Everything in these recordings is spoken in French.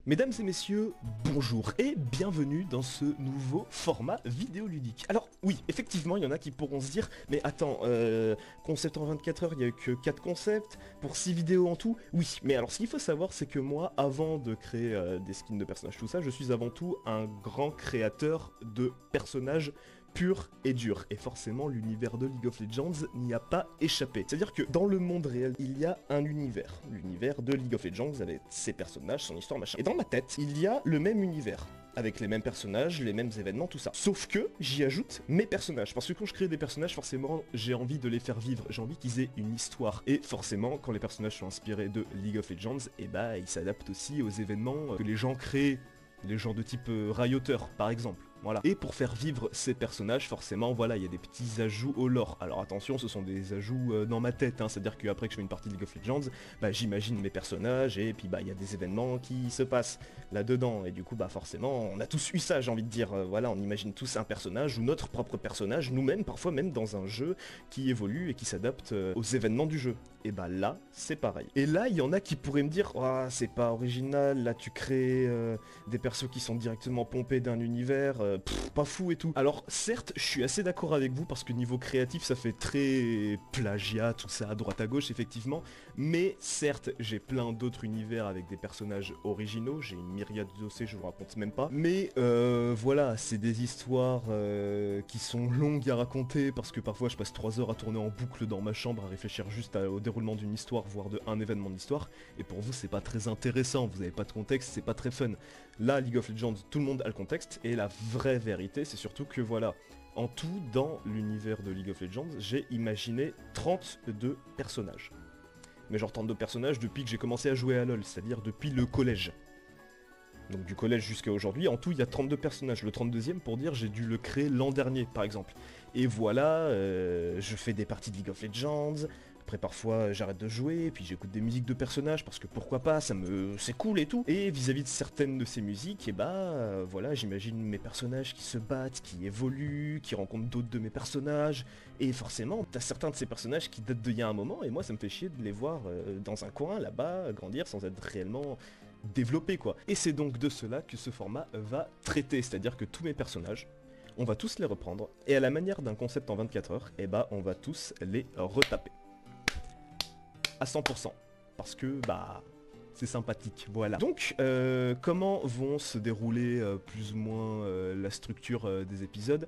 Mesdames et messieurs, bonjour et bienvenue dans ce nouveau format vidéoludique. Alors oui, effectivement, il y en a qui pourront se dire, mais attends, concept en 24 heures, il n'y a eu que 4 concepts, pour 6 vidéos en tout. Oui, mais alors ce qu'il faut savoir, c'est que moi, avant de créer des skins de personnages, tout ça, je suis avant tout un grand créateur de personnages pur et dur, et forcément l'univers de League of Legends n'y a pas échappé. C'est-à-dire que dans le monde réel, il y a un univers, l'univers de League of Legends avec ses personnages, son histoire, machin. Et dans ma tête, il y a le même univers, avec les mêmes personnages, les mêmes événements, tout ça. Sauf que j'y ajoute mes personnages, parce que quand je crée des personnages, forcément, j'ai envie de les faire vivre, j'ai envie qu'ils aient une histoire. Et forcément, quand les personnages sont inspirés de League of Legends, et bah, ils s'adaptent aussi aux événements que les gens créent, les gens de type rioteur, par exemple. Voilà. Et pour faire vivre ces personnages, forcément, voilà, il y a des petits ajouts au lore. Alors attention, ce sont des ajouts dans ma tête, hein, c'est-à-dire qu'après que je fais une partie de League of Legends, bah, j'imagine mes personnages, et puis bah il y a des événements qui se passent là-dedans, et du coup, bah forcément, on a tous eu ça, j'ai envie de dire, voilà, on imagine tous un personnage, ou notre propre personnage, nous-mêmes, parfois même dans un jeu qui évolue et qui s'adapte aux événements du jeu. Et bah là, c'est pareil. Et là, il y en a qui pourraient me dire, ah, c'est pas original, là tu crées des persos qui sont directement pompés d'un univers, pas fou et tout. Alors certes, je suis assez d'accord avec vous parce que niveau créatif ça fait très plagiat, tout ça à droite à gauche effectivement, mais certes j'ai plein d'autres univers avec des personnages originaux, j'ai une myriade d'OC, je vous raconte même pas, mais voilà, c'est des histoires qui sont longues à raconter parce que parfois je passe 3 heures à tourner en boucle dans ma chambre à réfléchir juste au déroulement d'une histoire, voire de un événement d'histoire, et pour vous c'est pas très intéressant, vous avez pas de contexte, c'est pas très fun. Là, League of Legends, tout le monde a le contexte, et la vraie vérité, c'est surtout que voilà, en tout, dans l'univers de League of Legends, j'ai imaginé 32 personnages. Mais genre 32 personnages depuis que j'ai commencé à jouer à LoL, c'est-à-dire depuis le collège. Donc du collège jusqu'à aujourd'hui, en tout il y a 32 personnages. Le 32e, pour dire, j'ai dû le créer l'an dernier, par exemple. Et voilà, je fais des parties de League of Legends. Après parfois j'arrête de jouer, puis j'écoute des musiques de personnages parce que pourquoi pas, c'est cool et tout. Et vis-à-vis de certaines de ces musiques, et bah voilà, j'imagine mes personnages qui se battent, qui évoluent, qui rencontrent d'autres de mes personnages. Et forcément, t'as certains de ces personnages qui datent d'il y a un moment, et moi ça me fait chier de les voir dans un coin là-bas grandir sans être réellement développés quoi. Et c'est donc de cela que ce format va traiter, c'est-à-dire que tous mes personnages, on va tous les reprendre, et à la manière d'un concept en 24 heures, et bah on va tous les retaper. À 100%, parce que bah c'est sympathique, voilà. Donc comment vont se dérouler plus ou moins la structure des épisodes?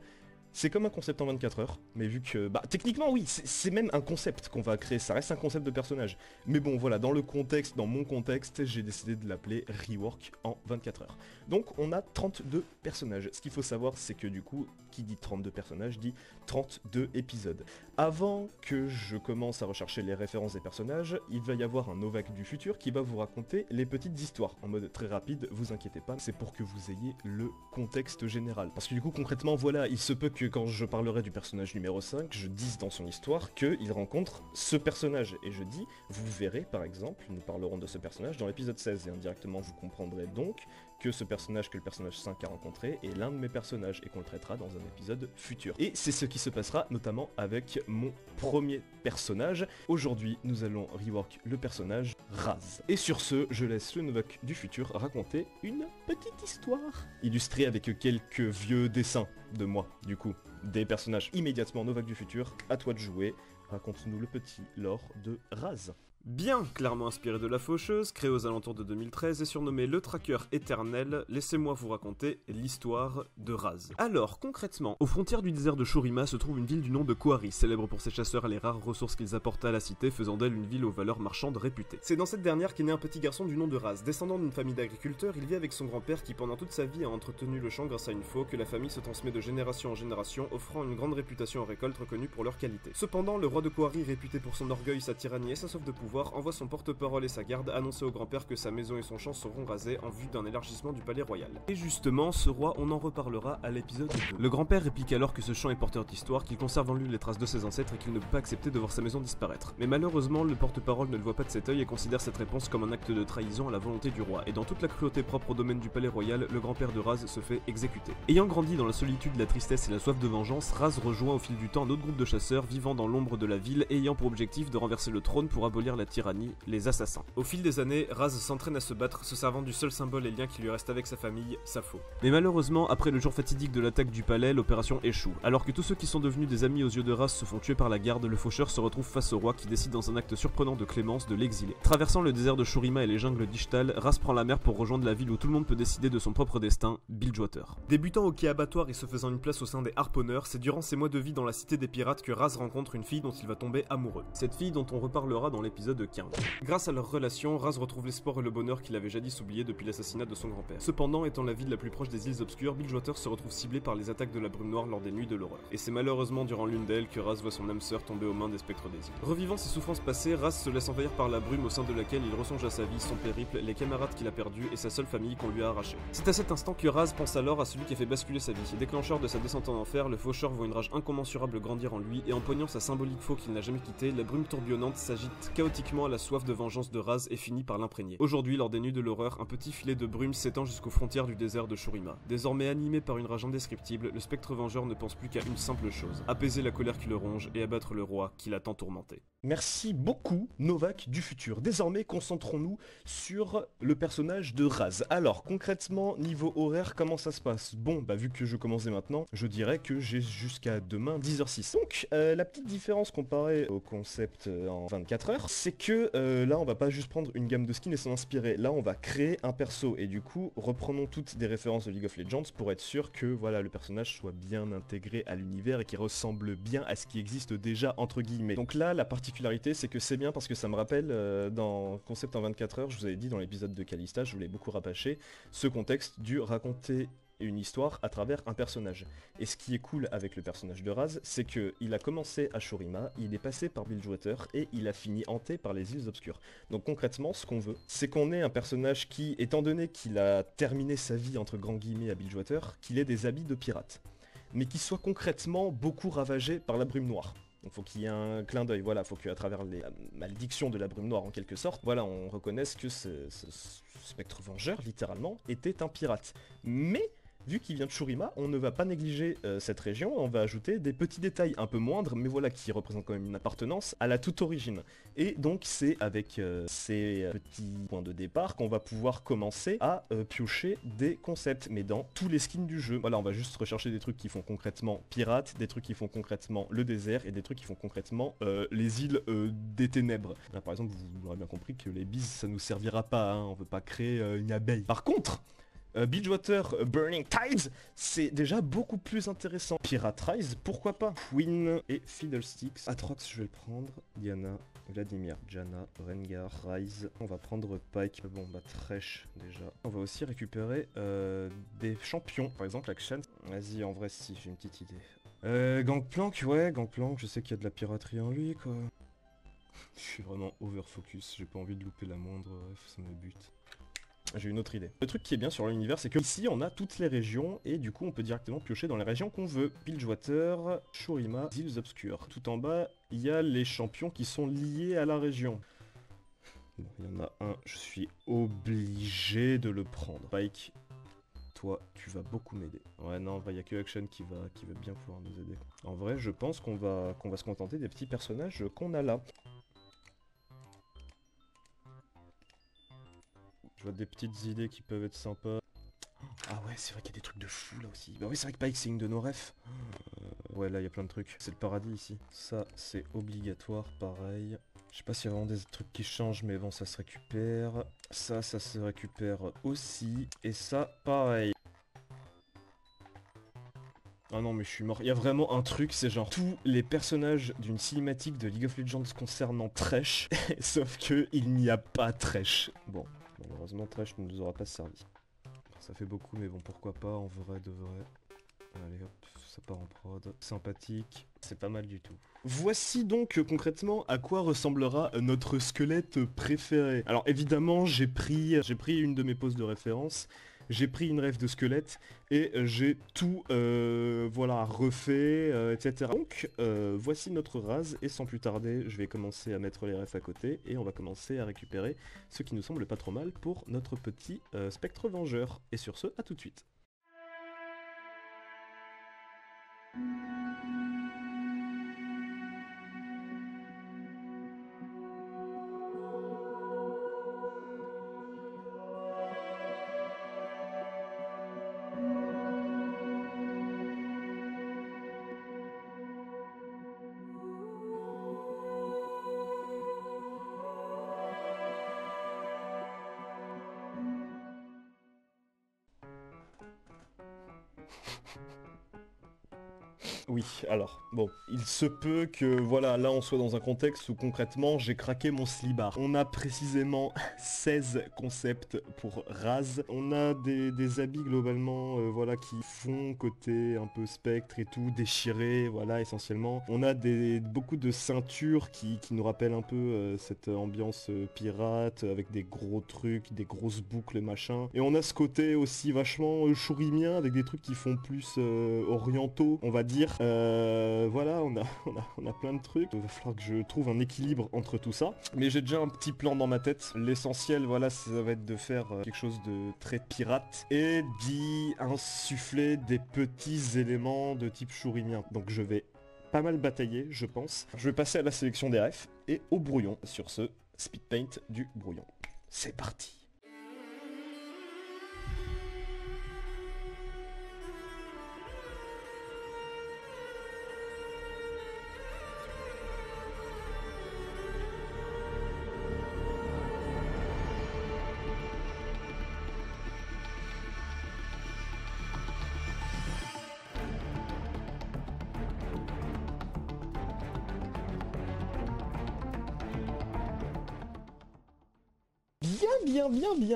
C'est comme un concept en 24 heures, mais vu que, bah techniquement oui, c'est même un concept qu'on va créer, ça reste un concept de personnage. Mais bon voilà, dans le contexte, dans mon contexte, j'ai décidé de l'appeler Rework en 24 heures. Donc on a 32 personnages. Ce qu'il faut savoir, c'est que du coup, qui dit 32 personnages, dit 32 épisodes. Avant que je commence à rechercher les références des personnages, il va y avoir un Novak du futur qui va vous raconter les petites histoires, en mode très rapide, vous inquiétez pas, c'est pour que vous ayez le contexte général. Parce que du coup, concrètement, voilà, il se peut que quand je parlerai du personnage numéro 5, je dise dans son histoire qu'il rencontre ce personnage. Et je dis, vous verrez par exemple, nous parlerons de ce personnage dans l'épisode 16, et indirectement vous comprendrez donc que ce personnage que le personnage 5 a rencontré est l'un de mes personnages, et qu'on le traitera dans un épisode futur. Et c'est ce qui se passera notamment avec mon premier personnage. Aujourd'hui, nous allons rework le personnage Raz. Et sur ce, je laisse le Novak du futur raconter une petite histoire, illustrée avec quelques vieux dessins de moi, du coup, des personnages. Immédiatement, Novak du futur, à toi de jouer. Raconte-nous le petit lore de Raz. Bien clairement inspiré de la Faucheuse, créé aux alentours de 2013 et surnommé le Tracker éternel, laissez-moi vous raconter l'histoire de Raz. Alors, concrètement, aux frontières du désert de Shurima se trouve une ville du nom de Koari, célèbre pour ses chasseurs et les rares ressources qu'ils apportent à la cité, faisant d'elle une ville aux valeurs marchandes réputées. C'est dans cette dernière qu'est né un petit garçon du nom de Raz. Descendant d'une famille d'agriculteurs, il vit avec son grand-père qui pendant toute sa vie a entretenu le champ grâce à une faux que la famille se transmet de génération en génération, offrant une grande réputation en récolte reconnue pour leur qualité. Cependant, le roi de Koari, réputé pour son orgueil, sa tyrannie et sa soif de pouvoir, envoie son porte-parole et sa garde annoncer au grand-père que sa maison et son champ seront rasés en vue d'un élargissement du palais royal. Et justement, ce roi, on en reparlera à l'épisode 2. Le grand-père réplique alors que ce champ est porteur d'histoire, qu'il conserve en lui les traces de ses ancêtres et qu'il ne peut pas accepter de voir sa maison disparaître. Mais malheureusement, le porte-parole ne le voit pas de cet œil et considère cette réponse comme un acte de trahison à la volonté du roi. Et dans toute la cruauté propre au domaine du palais royal, le grand-père de Raz se fait exécuter. Ayant grandi dans la solitude, la tristesse et la soif de vengeance, Raz rejoint au fil du temps un autre groupe de chasseurs vivant dans l'ombre de la ville et ayant pour objectif de renverser le trône pour abolir la tyrannie, les assassins. Au fil des années, Raz s'entraîne à se battre, se servant du seul symbole et lien qui lui reste avec sa famille, sa faux. Mais malheureusement, après le jour fatidique de l'attaque du palais, l'opération échoue. Alors que tous ceux qui sont devenus des amis aux yeux de Raz se font tuer par la garde, le faucheur se retrouve face au roi qui décide dans un acte surprenant de clémence de l'exiler. Traversant le désert de Shurima et les jungles d'Ishtal, Raz prend la mer pour rejoindre la ville où tout le monde peut décider de son propre destin, Bilgewater. Débutant au quai abattoir et se faisant une place au sein des harponneurs, c'est durant ses mois de vie dans la cité des pirates que Raz rencontre une fille dont il va tomber amoureux. Cette fille dont on reparlera dans l'épisode 15. Grâce à leur relation, Raz retrouve l'espoir et le bonheur qu'il avait jadis oublié depuis l'assassinat de son grand-père. Cependant, étant la ville la plus proche des îles obscures, Bilgewater se retrouve ciblé par les attaques de la brume noire lors des nuits de l'horreur. Et c'est malheureusement durant l'une d'elles que Raz voit son âme sœur tomber aux mains des spectres des îles. Revivant ses souffrances passées, Raz se laisse envahir par la brume au sein de laquelle il ressonge à sa vie, son périple, les camarades qu'il a perdus et sa seule famille qu'on lui a arrachée. C'est à cet instant que Raz pense alors à celui qui a fait basculer sa vie. Déclencheur de sa descente en enfer, le faucheur voit une rage incommensurable grandir en lui et empoignant sa symbolique faux qu'il n'a jamais quitté, la brume tourbillonnante s'agite chaotiquement à la soif de vengeance de Raz et finit par l'imprégner. Aujourd'hui, lors des nuits de l'horreur, un petit filet de brume s'étend jusqu'aux frontières du désert de Shurima. Désormais animé par une rage indescriptible, le spectre vengeur ne pense plus qu'à une simple chose, apaiser la colère qui le ronge et abattre le roi qui l'a tant tourmenté. Merci beaucoup, Novak du futur. Désormais, concentrons-nous sur le personnage de Raz. Alors, concrètement, niveau horaire, comment ça se passe? Bon, vu que je commence dès maintenant, je dirais que j'ai jusqu'à demain 10h06. Donc, la petite différence comparée au concept en 24 heures, c'est que là, on va pas juste prendre une gamme de skins et s'en inspirer. Là, on va créer un perso. Et du coup, reprenons toutes des références de League of Legends pour être sûr que voilà, le personnage soit bien intégré à l'univers et qu'il ressemble bien à ce qui existe déjà, entre guillemets. Donc là, la particularité, c'est que c'est bien parce que ça me rappelle dans Concept en 24 heures, je vous avais dit dans l'épisode de Kalista, je voulais beaucoup rabâcher ce contexte du raconter une histoire à travers un personnage. Et ce qui est cool avec le personnage de Raz, c'est que il a commencé à Shurima, il est passé par Bilgewater et il a fini hanté par les îles obscures. Donc concrètement, ce qu'on veut, c'est qu'on ait un personnage qui, étant donné qu'il a terminé sa vie entre grands guillemets à Bilgewater, qu'il ait des habits de pirate, mais qu'il soit concrètement beaucoup ravagé par la brume noire. Donc faut qu'il y ait un clin d'œil, voilà, faut qu'à travers les malédictions de la brume noire en quelque sorte, voilà, on reconnaisse que ce spectre vengeur, littéralement, était un pirate. Mais vu qu'il vient de Shurima, on ne va pas négliger cette région, on va ajouter des petits détails un peu moindres, mais voilà, qui représentent quand même une appartenance à la toute origine. Et donc c'est avec ces petits points de départ qu'on va pouvoir commencer à piocher des concepts, mais dans tous les skins du jeu. Voilà, on va juste rechercher des trucs qui font concrètement pirate, des trucs qui font concrètement le désert, et des trucs qui font concrètement les îles des ténèbres. Là, par exemple, vous aurez bien compris que les bises, ça nous servira pas, hein, on veut pas créer une abeille. Par contre, Bilgewater Burning Tides, c'est déjà beaucoup plus intéressant. Pirate Rise, pourquoi pas? Queen et Fiddlesticks. Atrox, je vais le prendre. Diana, Vladimir, Janna, Rengar, Rise. On va prendre Pike. Bon, Thresh déjà. On va aussi récupérer des champions. Par exemple, Action. Vas-y, en vrai, si, j'ai une petite idée. Gangplank, ouais, Gangplank, je sais qu'il y a de la piraterie en lui, quoi. Je suis vraiment overfocus, j'ai pas envie de louper la moindre ref, ça me bute. J'ai une autre idée. Le truc qui est bien sur l'univers, c'est que ici on a toutes les régions et du coup on peut directement piocher dans les régions qu'on veut. Bilgewater, Shurima, îles obscures. Tout en bas, il y a les champions qui sont liés à la région. Bon, il y en a un, je suis obligé de le prendre. Pike, toi, tu vas beaucoup m'aider. Ouais, non, en vrai, il n'y a que Action qui va bien pouvoir nous aider. En vrai, je pense qu'on va se contenter des petits personnages qu'on a là. Je vois des petites idées qui peuvent être sympas. Ah ouais, c'est vrai qu'il y a des trucs de fou là aussi. Bah oui, c'est vrai que Pike, c'est une de nos refs. Ouais, là, il y a plein de trucs. C'est le paradis ici. Ça, c'est obligatoire, pareil. Je sais pas s'il y a vraiment des trucs qui changent, mais bon, ça se récupère. Ça se récupère aussi. Et ça, pareil. Ah non mais je suis mort, il y a vraiment un truc, c'est genre tous les personnages d'une cinématique de League of Legends concernant Thresh, sauf que il n'y a pas Thresh. Bon, malheureusement Thresh ne nous aura pas servi. Ça fait beaucoup mais bon pourquoi pas en vrai de vrai. Allez hop, ça part en prod. Sympathique, c'est pas mal du tout. Voici donc concrètement à quoi ressemblera notre squelette préféré. Alors évidemment j'ai pris une de mes poses de référence. J'ai pris une ref de squelette et j'ai tout voilà, refait, etc. Donc voici notre Raz et sans plus tarder, je vais commencer à mettre les refs à côté et on va commencer à récupérer ce qui nous semble pas trop mal pour notre petit spectre vengeur. Et sur ce, à tout de suite. Oui, alors, bon, il se peut que, voilà, là on soit dans un contexte où concrètement j'ai craqué mon slibard. On a précisément 16 concepts pour Raz. On a des habits globalement, voilà, qui font côté un peu spectre et tout, déchirés, voilà, essentiellement. On a beaucoup de ceintures qui nous rappellent un peu cette ambiance pirate, avec des gros trucs, des grosses boucles, machin. Et on a ce côté aussi vachement shurimien, avec des trucs qui font plus orientaux, on va dire. Voilà, on a plein de trucs. Il va falloir que je trouve un équilibre entre tout ça. Mais j'ai déjà un petit plan dans ma tête. L'essentiel, voilà, ça va être de faire quelque chose de très pirate et d'y insuffler des petits éléments de type shurimien. Donc je vais pas mal batailler, je pense. Je vais passer à la sélection des refs et au brouillon sur ce speed paint du brouillon. C'est parti.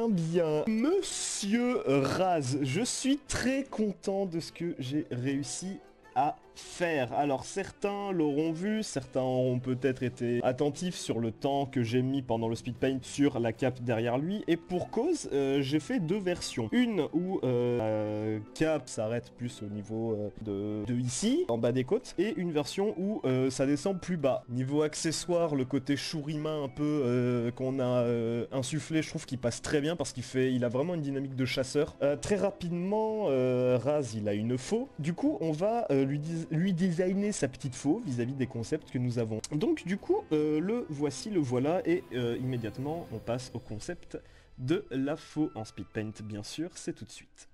Bien. Monsieur Raz, je suis très content de ce que j'ai réussi à faire. Alors certains l'auront vu, certains auront peut-être été attentifs sur le temps que j'ai mis pendant le speed paint sur la cape derrière lui, et pour cause, j'ai fait deux versions. Une où la cape s'arrête plus au niveau de ici, en bas des côtes, et une version où ça descend plus bas. Niveau accessoire, le côté shurima un peu qu'on a insufflé, je trouve qu'il passe très bien parce qu'il a vraiment une dynamique de chasseur. Très rapidement, Raz, il a une faux. Du coup, on va lui designer sa petite faux vis-à-vis des concepts que nous avons. Donc du coup, le voici, le voilà, et immédiatement on passe au concept de la faux en speed paint, bien sûr, c'est tout de suite.